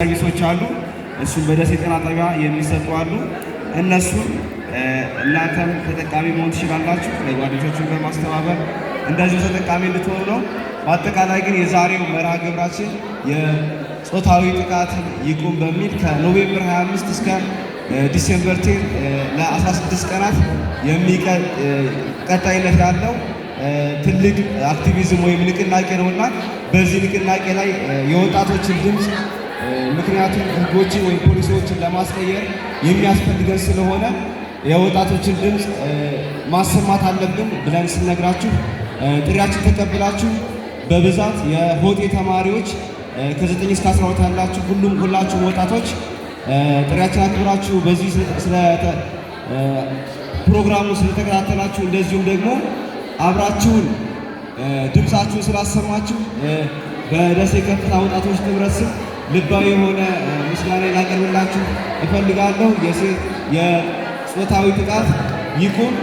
ሰርቪሶች አሉ። እሱም በደሴ ጤና ጣቢያ የሚሰጡ አሉ። እነሱን እናንተም ተጠቃሚ መሆን ትችላላችሁ። ለጓደኞቻችሁ በማስተባበር እንደዚሁ ተጠቃሚ እንድትሆኑ ነው። በአጠቃላይ ግን የዛሬው መርሃ ግብራችን የጾታዊ ጥቃት ይቁም በሚል ከኖቬምበር 25 እስከ ዲሴምበር 10 ለ16 ቀናት ቀጣይነት ያለው ትልቅ አክቲቪዝም ወይም ንቅናቄ ነውና በዚህ ንቅናቄ ላይ የወጣቶችን ድምፅ ምክንያቱም ህጎችን ወይም ፖሊሲዎችን ለማስቀየር የሚያስፈልገን ስለሆነ የወጣቶችን ድምፅ ማሰማት አለብን ብለን ስነግራችሁ ጥሪያችን ተቀብላችሁ በብዛት የሆጤ ተማሪዎች ከ9 እስከ 12 ያላችሁ ሁላችሁም ወጣቶች ጥሪያችን አክብራችሁ በዚህ ፕሮግራሙ ስለተከታተላችሁ እንደዚሁም ደግሞ አብራችሁን ድምፃችሁን ስላሰማችሁ በደሴ ከፍታ ወጣቶች ጥምረት ስም ልባዊ የሆነ ምስጋና ላቀርብላችሁ እፈልጋለሁ። የጾታዊ ጥቃት ይቁም።